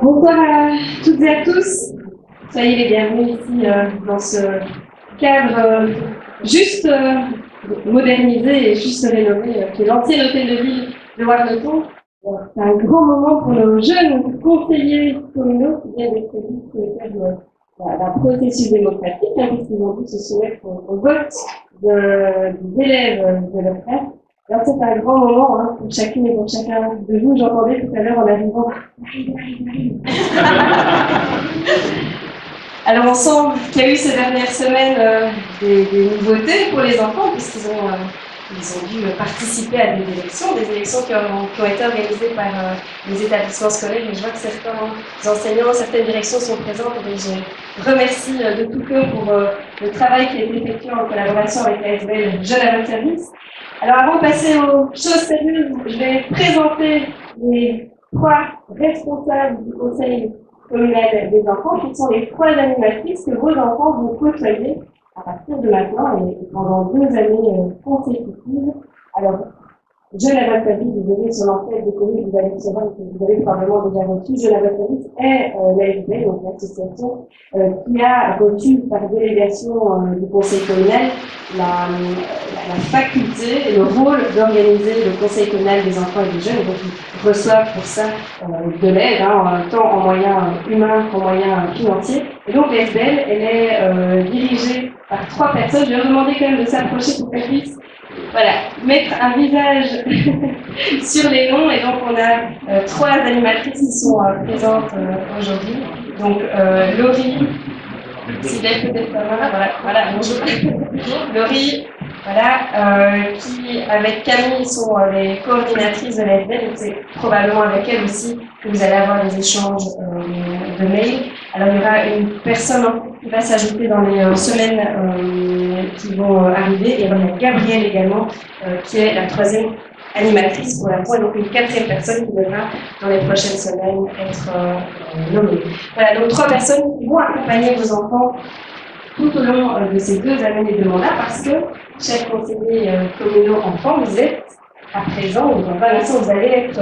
Bonsoir à toutes et à tous. Soyez les bienvenus ici dans ce cadre juste modernisé et juste rénové qui est l'ancien hôtel de ville de Warneton. C'est un grand moment pour nos jeunes conseillers communaux qui viennent d'être élus sur le cadre d'un processus démocratique, puisqu'ils ont dû se soumettre au vote des élèves de leur classe. Alors c'est un grand moment pour chacune et pour chacun de vous. J'entendais tout à l'heure en arrivant. Alors on sent qu'il y a eu ces dernières semaines des nouveautés pour les enfants puisqu'ils ont dû participer à des élections qui ont été organisées par les établissements scolaires. Et je vois que certains enseignants, certaines directions sont présentes. Et je remercie de tout cœur pour le travail qui a été effectué en collaboration avec l'ASBL Jeunes à votre service. Alors avant de passer aux choses sérieuses, je vais présenter les 3 responsables du conseil communal des enfants, qui sont les 3 animatrices que vos enfants vont côtoyer à partir de maintenant et pendant 2 années consécutives. Alors, je la service, vous avez sur l'enquête de communes, vous allez recevoir, que vous avez probablement déjà reçu. Je la service est l'ASB, donc l'association qui a reçu par délégation du conseil communal la faculté et le rôle d'organiser le conseil communal des enfants et des jeunes. Et donc, ils reçoivent pour ça de l'aide, tant en moyens humains qu'en moyens financiers. Et donc, l'ASBL, elle est dirigée par 3 personnes. Je vais leur demander quand même de s'approcher pour qu'elles puissent mettre un visage sur les noms. Et donc, on a 3 animatrices qui sont présentes aujourd'hui. Donc, Laurie, Sylvie, peut-être voilà, bonjour. Laurie, qui, avec Camille, sont les coordinatrices de l'ASBL. Donc, c'est probablement avec elle aussi que vous allez avoir des échanges de mails. Alors, il y aura une personne qui va s'ajouter dans les semaines qui vont arriver. Et il y a Gabrielle également, qui est la 3e animatrice pour la fois, donc une 4e personne qui devra, dans les prochaines semaines, être nommée. Voilà, donc 3 personnes qui vont accompagner vos enfants tout au long de ces 2 années de mandat, parce que, chers conseillers communaux enfants, vous êtes à présent, ou dans un instant, vous allez être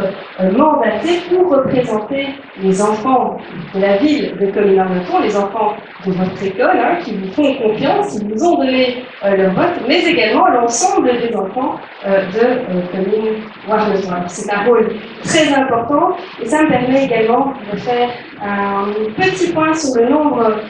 mandatés pour représenter les enfants de la ville de Comines-Warneton, les enfants de votre école, qui vous font confiance, qui vous ont donné leur vote, mais également l'ensemble des enfants de Comines-Warneton. C'est un rôle très important, et ça me permet également de faire un petit point sur le nombre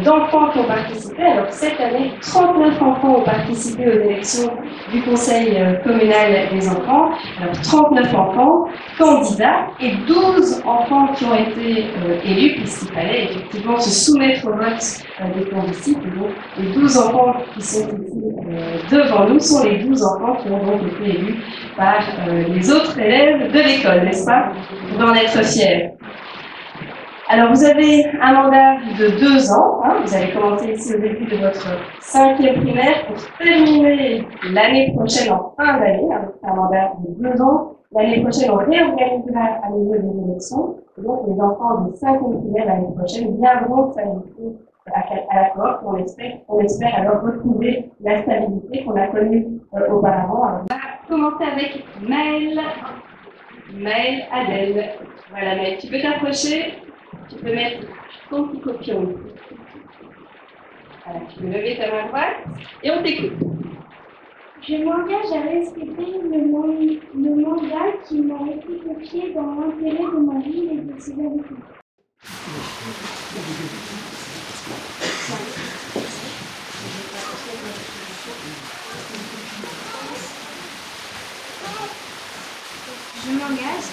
d'enfants qui ont participé. Alors, cette année, 39 enfants ont participé aux élections du Conseil communal des enfants. Alors, 39 enfants candidats et 12 enfants qui ont été élus, puisqu'il fallait effectivement se soumettre au vote des condisciples. Donc, les 12 enfants qui sont ici devant nous sont les 12 enfants qui ont donc été élus par les autres élèves de l'école, n'est-ce pas? Vous pouvez en être fiers. Alors, vous avez un mandat de 2 ans. Vous allez commencer ici au début de votre 5e primaire pour terminer l'année prochaine en fin d'année, avec un mandat de 2 ans. L'année prochaine, on réorganisera à nouveau les élections. Et donc, les enfants de 5e primaire l'année prochaine viendront s'ajouter à la cohorte. On espère alors retrouver la stabilité qu'on a connue auparavant. Alors, on va commencer avec Maëlle Adèle. Voilà, Maëlle, tu peux t'approcher. Tu peux mettre ton petit copion. Voilà, tu peux lever ta main droite et on t'écoute. Je m'engage à respecter le mandat qui m'a été confié dans l'intérêt de ma ville et de ses habitants. Je m'engage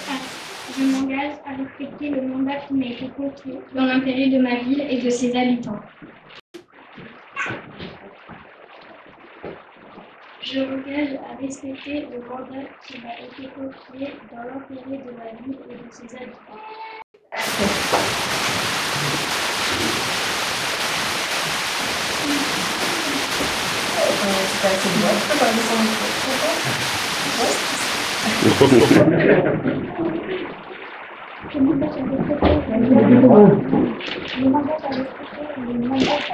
à respecter le mandat qui m'a été confié dans l'intérêt de ma ville et de ses habitants. Je m'engage à respecter le mandat qui m'a été confié dans l'intérêt de ma ville et de ses habitants. Je m'engage à respecter le mandat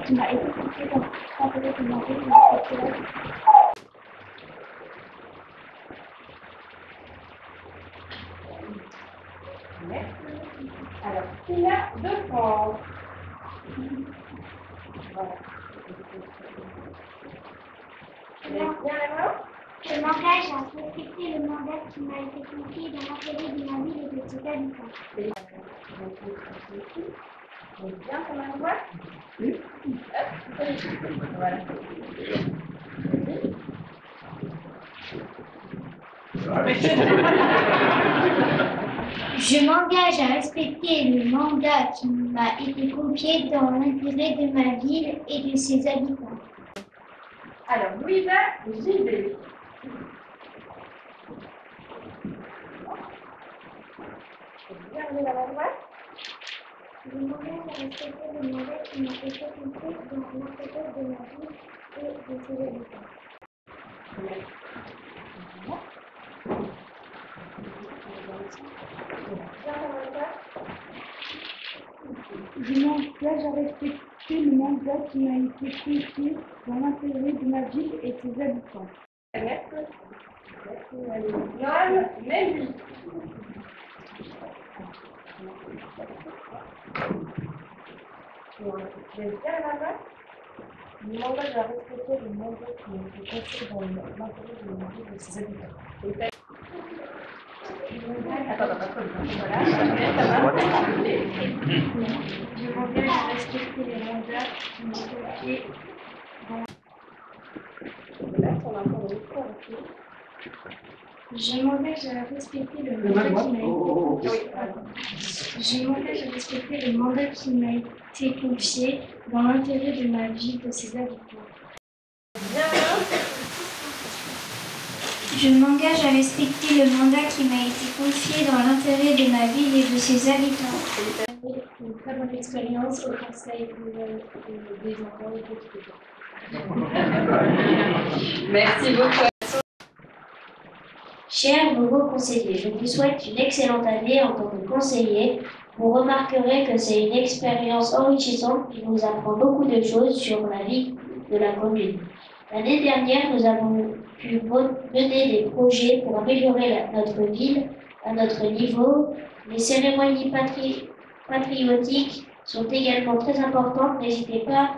qui m'a été confié dans l'intérêt de ma ville et de ses habitants. de France. Voilà. Vous avez bien la main? Je m'engage à respecter le mandat qui m'a été confié dans l'intérêt de ma ville et de ses habitants. Vous avez bien comme un doigt? Oui. Voilà. Je m'engage à respecter le mandat qui m'a été confié dans l'intérêt de ma ville et de ses habitants. Alors, Louisa, j'y vais. Bien lever la main droite. Je m'engage à respecter le mandat qui m'a été confié dans l'intérêt de ma ville et de ses habitants. Je m'engage à respecter le mandat qui m'a été confié dans l'intérêt de ma ville et de ses habitants. Merci. Noël, Mélie. Je vais bien la main. Je m'engage à respecter le mandat qui m'a été confié dans l'intérêt de ma ville et de ses habitants. Attends, voilà, je vais mettre ta main. Je m'engage à respecter les mandats qui m'ont confiés Je m'engage à respecter le mandat qui m'a Je m'engage à respecter le mandat qui m'a été confié dans l'intérêt de ma ville et de ses habitants. Je m'engage à respecter le mandat qui m'a été confié dans l'intérêt de ma ville et de ses habitants. Une très bonne expérience au conseil des enfants et des petits. Merci beaucoup. Chers nouveaux conseillers, je vous souhaite une excellente année en tant que conseiller. Vous remarquerez que c'est une expérience enrichissante qui vous apprend beaucoup de choses sur la vie de la commune. L'année dernière, nous avons pu mener des projets pour améliorer notre ville à notre niveau. Les cérémonies patriotiques sont également très importantes. N'hésitez pas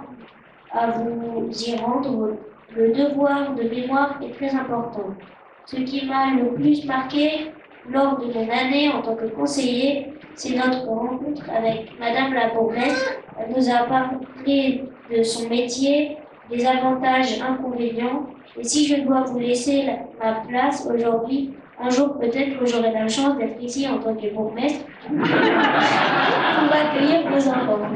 à vous y rendre. Le devoir de mémoire est très important. Ce qui m'a le plus marqué lors de mon année en tant que conseiller, c'est notre rencontre avec Madame la bourgmestre. Elle nous a parlé de son métier, des avantages, inconvénients. Et si je dois vous laisser ma place aujourd'hui, un jour peut-être que j'aurai la chance d'être ici en tant que bourgmestre pour accueillir vos enfants.